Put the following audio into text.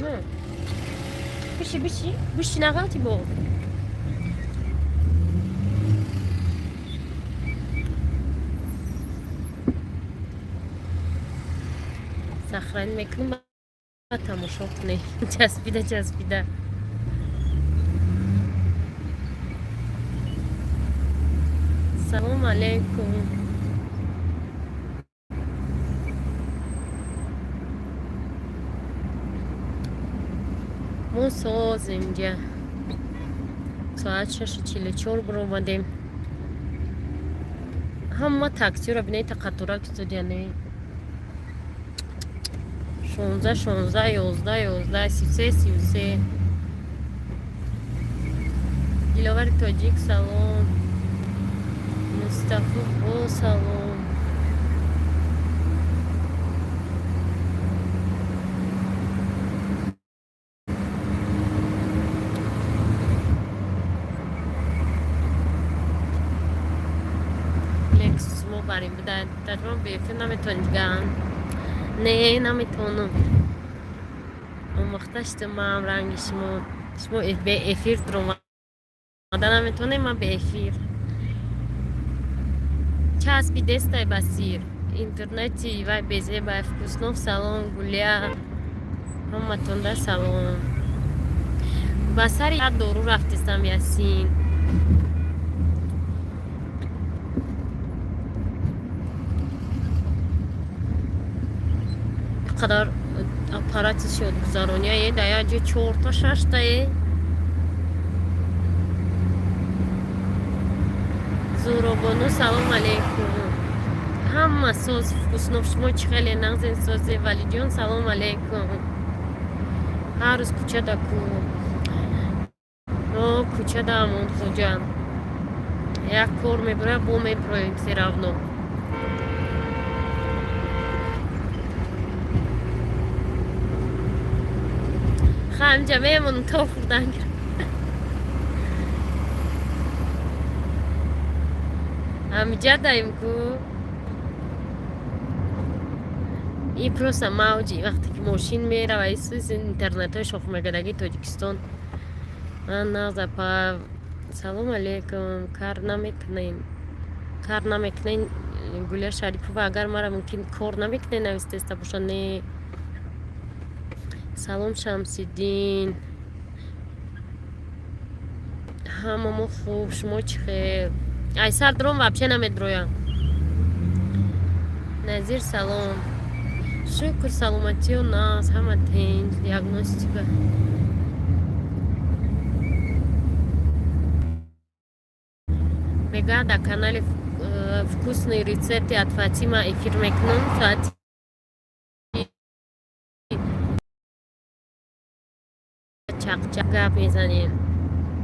نه بشی نقاطی با سخران میکنیم با تماشا کنی چسبیده سلام علیکم ما ساز اینجا ساعت 6:44 برو اومدیم همه تاکسی رو بینید قطورک شد یعنی 16 11 33 دلاور تاجیک سلام مصطفی با سلام لکس ما بریم بدن تقریبا بیفته نمیتونم نه نمیتونم اون وقتش ما هم رنگ شما به افیر درو مادن نمیتونه ما به افیر چسبی دسته بسیر اینترنتی و بیزه با افکوسنوف سلام گولیا همه تونده سلام بسر یاد دورو رفتستم یاسین قدر اپاراتی شد گذارونیه دایا جو 4 تا 6 تایه زورابانو سلام علیکم همه ساز فکوسنوف شما چی خیلی نغزین سازه ولی جان سلام علیکم هر روز کوچه دا کوچه دا امون خوجم یک کور میبره بو میبرویم سیراونو خواهم جمعه من تا خوردن همینجا دایم کو این پروسه موجی وقتی که ماشین میره و ایسوز اینترنت های شخ مگدگی تاجیکستان من نازه پا سلام علیکم کار نمیکنین گوله شریفو و اگر مرا ممکن کار نمیکنین نوسته است باشن نه سلام شمسیدین همه ما خوب شما چی خیر ای سر درون وابچه نمیدرویم نظیر سلام شکر سلامتی و ناز همه تین دیاگنوستیکا میگه در کانال вкусный рецепты от Фатима эфир میکنم ساعت چق گپ میزنیم